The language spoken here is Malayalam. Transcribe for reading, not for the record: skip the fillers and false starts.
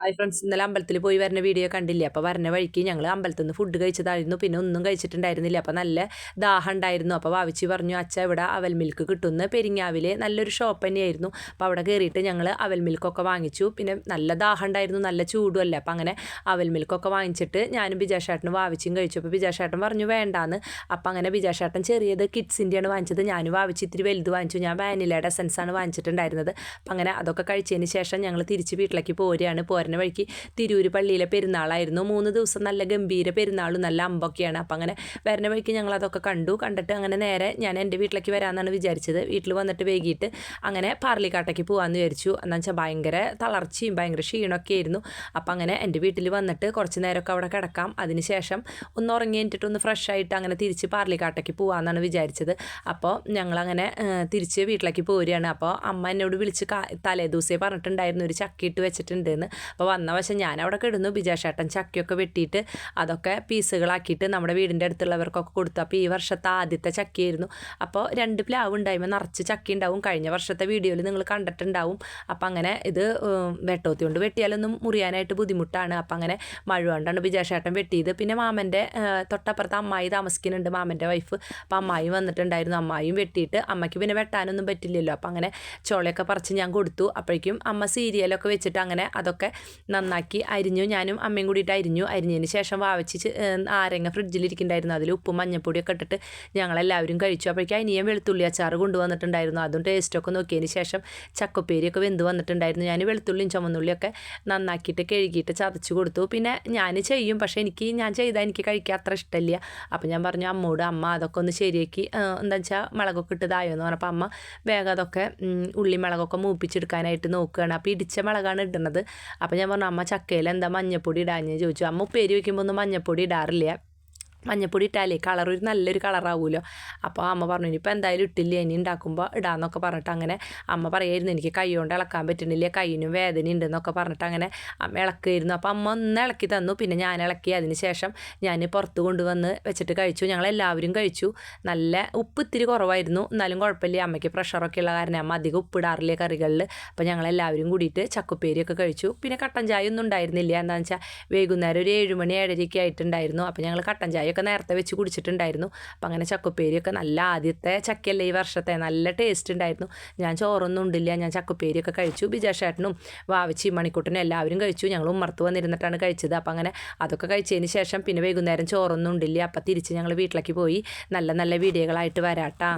ഹായ് ഫ്രണ്ട്സ്, ഇന്നലെ അമ്പലത്തിൽ പോയി വരുന്ന വീഡിയോ കണ്ടില്ലേ? അപ്പോൾ വരുന്ന വഴിക്ക് ഞങ്ങൾ അമ്പലത്തിൽ നിന്ന് ഫുഡ് കഴിച്ചതായിരുന്നു. പിന്നെ ഒന്നും കഴിച്ചിട്ടുണ്ടായിരുന്നില്ല. അപ്പോൾ നല്ല ദാഹം ഉണ്ടായിരുന്നു. അപ്പോൾ വാവിച്ചി പറഞ്ഞു, അച്ഛ ഇവിടെ അവൽ മിൽക്ക് കിട്ടുന്ന പെരിങ്ങാവിൽ നല്ലൊരു ഷോപ്പ് തന്നെയായിരുന്നു. അപ്പോൾ അവിടെ കയറിയിട്ട് ഞങ്ങൾ അവൽ മിൽക്കൊക്കെ വാങ്ങിച്ചു. പിന്നെ നല്ല ദാഹം ഉണ്ടായിരുന്നു, നല്ല ചൂടുമല്ലേ. അപ്പോൾ അങ്ങനെ അവൽ മിൽക്കൊക്കെ വാങ്ങിച്ചിട്ട് ഞാനും ബിജാഷേട്ടനും വാവിച്ചിയും കഴിച്ചു. അപ്പോൾ ബിജാഷേട്ടൻ പറഞ്ഞു വേണ്ടാന്ന്. അപ്പോൾ അങ്ങനെ ബിജാഷേട്ടൻ ചെറിയത് കിഡ്സിൻ്റെയാണ് വാങ്ങിച്ചത്. ഞാനും വാവിച്ച് ഇത്തിരി വലുത് വാങ്ങിച്ചു. ഞാൻ വാനിലയുടെ എസൻസാണ് വാങ്ങിച്ചിട്ടുണ്ടായിരുന്നത്. അപ്പം അങ്ങനെ അതൊക്കെ കഴിച്ചതിന് ശേഷം ഞങ്ങൾ തിരിച്ച് വീട്ടിലേക്ക് പോരുന്ന വഴിക്ക് തിരൂര് പള്ളിയിലെ പെരുന്നാളായിരുന്നു. 3 ദിവസം നല്ല ഗംഭീര പെരുന്നാളും നല്ല അമ്പൊക്കെയാണ്. അപ്പം അങ്ങനെ വരുന്ന വഴിക്ക് ഞങ്ങൾ അതൊക്കെ കണ്ടിട്ട് അങ്ങനെ നേരെ ഞാൻ എൻ്റെ വീട്ടിലേക്ക് വരാമെന്നാണ് വിചാരിച്ചത്. വീട്ടിൽ വന്നിട്ട് വൈകിട്ട് അങ്ങനെ പാർലിക്കാട്ടേക്ക് പോകാമെന്ന് വിചാരിച്ചു. എന്താണെന്ന് വെച്ചാൽ ഭയങ്കര തളർച്ചയും ഭയങ്കര ക്ഷീണമൊക്കെ ആയിരുന്നു. അപ്പം അങ്ങനെ എൻ്റെ വീട്ടിൽ വന്നിട്ട് കുറച്ച് നേരമൊക്കെ അവിടെ കിടക്കാം, അതിന് ശേഷം ഒന്ന് ഉറങ്ങി കഴിഞ്ഞിട്ട് ഒന്ന് ഫ്രഷ് ആയിട്ട് അങ്ങനെ തിരിച്ച് പാർലിക്കാട്ടേക്ക് പോകാമെന്നാണ് വിചാരിച്ചത്. അപ്പോൾ ഞങ്ങളങ്ങനെ തിരിച്ച് വീട്ടിലേക്ക് പോരുകയാണ്. അപ്പോൾ അമ്മ എന്നോട് വിളിച്ച് തലേ ദിവസമേ പറഞ്ഞിട്ടുണ്ടായിരുന്നു ഒരു ചക്കയിട്ട് വെച്ചിട്ടുണ്ടെന്ന്. അപ്പോൾ വന്ന വശം ഞാൻ അവിടെ കിടന്നു. ബിജാഷേട്ടൻ ചക്കയൊക്കെ വെട്ടിയിട്ട് അതൊക്കെ പീസുകളാക്കിയിട്ട് നമ്മുടെ വീടിൻ്റെ അടുത്തുള്ളവർക്കൊക്കെ കൊടുത്തു. അപ്പോൾ ഈ വർഷത്തെ ആദ്യത്തെ ചക്കയായിരുന്നു. അപ്പോൾ 2 പ്ലാവ് ഉണ്ടാകുമ്പോൾ നിറച്ച് ചക്ക ഉണ്ടാവും. കഴിഞ്ഞ വർഷത്തെ വീഡിയോയിൽ നിങ്ങൾ കണ്ടിട്ടുണ്ടാവും. അപ്പം അങ്ങനെ ഇത് വെട്ടോത്തി കൊണ്ട് വെട്ടിയാലൊന്നും മുറിയാനായിട്ട് ബുദ്ധിമുട്ടാണ്. അപ്പം അങ്ങനെ മഴ കൊണ്ടാണ് ബിജാഷേട്ടൻ വെട്ടിയത്. പിന്നെ മാമൻ്റെ തൊട്ടപ്പുറത്ത് അമ്മായി താമസിക്കുന്നുണ്ട്, മാമൻ്റെ വൈഫ്. അപ്പോൾ അമ്മായിയും വന്നിട്ടുണ്ടായിരുന്നു. അമ്മായിയും വെട്ടിയിട്ട് അമ്മയ്ക്ക് പിന്നെ വെട്ടാനൊന്നും പറ്റില്ലല്ലോ. അപ്പം അങ്ങനെ ചോളയൊക്കെ പറിച്ച് ഞാൻ കൊടുത്തു. അപ്പോഴേക്കും അമ്മ സീരിയലൊക്കെ വെച്ചിട്ട് അങ്ങനെ അതൊക്കെ നന്നാക്കി അരിഞ്ഞു. ഞാനും അമ്മയും കൂടിയിട്ട് അരിഞ്ഞതിന് ശേഷം വാവച്ച് നാരങ്ങ ഫ്രിഡ്ജിലിരിക്കുന്നുണ്ടായിരുന്നു. അതിൽ ഉപ്പും മഞ്ഞപ്പൊടിയൊക്കെ ഇട്ടിട്ട് ഞങ്ങളെല്ലാവരും കഴിച്ചു. അപ്പോഴേക്കും അനിയൻ വെളുത്തുള്ളി അച്ചാർ കൊണ്ടുവന്നിട്ടുണ്ടായിരുന്നു. അതും ടേസ്റ്റൊക്കെ നോക്കിയതിന് ശേഷം ചക്കപ്പേരിയൊക്കെ വെന്ത് വന്നിട്ടുണ്ടായിരുന്നു. ഞാൻ വെളുത്തുള്ളിയും ചുമന്നുള്ളിയൊക്കെ നന്നാക്കിയിട്ട് കഴുകിയിട്ട് ചതച്ച് കൊടുത്തു. പിന്നെ ഞാൻ ചെയ്യും, പക്ഷേ ഞാൻ ചെയ്താൽ എനിക്ക് കഴിക്കാൻ അത്ര ഇഷ്ടമില്ല. അപ്പോൾ ഞാൻ പറഞ്ഞു അമ്മോട്, അമ്മ അതൊക്കെ ഒന്ന് ശരിയാക്കി എന്താ വെച്ചാൽ മുളകൊക്കെ ഇട്ടതായോ എന്ന് പറഞ്ഞപ്പോൾ അമ്മ വേഗം അതൊക്കെ ഉള്ളി മുളകൊക്കെ മൂപ്പിച്ചെടുക്കാനായിട്ട് നോക്കുകയാണ്. അപ്പോൾ ഇടിച്ച മുളകാണ് ഇടുന്നത്. അപ്പോൾ ഞാൻ പറഞ്ഞു അമ്മ ചക്കയിൽ എന്താ മഞ്ഞപ്പൊടി ഇടാഞ്ഞ് ചോദിച്ചു. അമ്മ ഉപ്പേരി വയ്ക്കുമ്പോൾ ഒന്നും മഞ്ഞപ്പൊടി ഇടാറില്ല, മഞ്ഞപ്പൊടി ഇട്ടാലേ കളർ ഒരു നല്ലൊരു കളറാവുമല്ലോ. അപ്പോൾ അമ്മ പറഞ്ഞു ഇനിയിപ്പോൾ എന്തായാലും ഇട്ടില്ല, ഇനി ഉണ്ടാക്കുമ്പോൾ ഇടാമെന്നൊക്കെ പറഞ്ഞിട്ട് അങ്ങനെ അമ്മ പറയായിരുന്നു എനിക്ക് കൈ കൊണ്ട് ഇളക്കാൻ പറ്റുന്നില്ല, കൈയിനും വേദന ഉണ്ടെന്നൊക്കെ പറഞ്ഞിട്ട് അങ്ങനെ അമ്മ ഇളക്കുമായിരുന്നു. അപ്പോൾ അമ്മ ഒന്ന് ഇളക്കി തന്നു. പിന്നെ ഞാൻ ഇളക്കി. അതിന് ശേഷം ഞാൻ പുറത്ത് കൊണ്ടുവന്ന് വെച്ചിട്ട് കഴിച്ചു. ഞങ്ങളെല്ലാവരും കഴിച്ചു. നല്ല ഉപ്പ് ഇത്തിരി കുറവായിരുന്നു, എന്നാലും കുഴപ്പമില്ല. അമ്മയ്ക്ക് പ്രഷറൊക്കെ ഉള്ള കാരണം അമ്മ അധികം ഉപ്പിടാറില്ല കറികളിൽ. അപ്പോൾ ഞങ്ങളെല്ലാവരും കൂടിയിട്ട് ചക്കുപ്പേരിയൊക്കെ കഴിച്ചു. പിന്നെ കട്ടൻ ചായ ഒന്നും ഉണ്ടായിരുന്നില്ല. എന്താണെന്ന് വെച്ചാൽ വൈകുന്നേരം ഒരു 7 മണി 7:30 ആയിട്ടുണ്ടായിരുന്നു. അപ്പോൾ ഞങ്ങൾ കട്ടൻ ചായ ഒക്കെ നേരത്തെ വെച്ച് കുടിച്ചിട്ടുണ്ടായിരുന്നു. അപ്പം അങ്ങനെ ചക്കുപ്പേരിയൊക്കെ നല്ല ആദ്യത്തെ ചക്കയല്ലേ ഈ വർഷത്തെ, നല്ല ടേസ്റ്റ് ഉണ്ടായിരുന്നു. ഞാൻ ചോറൊന്നും ഉണ്ടില്ല, ഞാൻ ചക്കുപ്പേരിയൊക്കെ കഴിച്ചു. ബിജാഷേട്ടനും വാവച്ചി മണിക്കൂട്ടനും എല്ലാവരും കഴിച്ചു. ഞങ്ങൾ ഉമ്മർത്ത് വന്നിരുന്നിട്ടാണ് കഴിച്ചത്. അപ്പം അങ്ങനെ അതൊക്കെ കഴിച്ചതിന് ശേഷം പിന്നെ വൈകുന്നേരം ചോറൊന്നും ഉണ്ടില്ല. അപ്പം തിരിച്ച് ഞങ്ങൾ വീട്ടിലേക്ക് പോയി. നല്ല നല്ല വീഡിയോകളായിട്ട് വരാട്ടാ.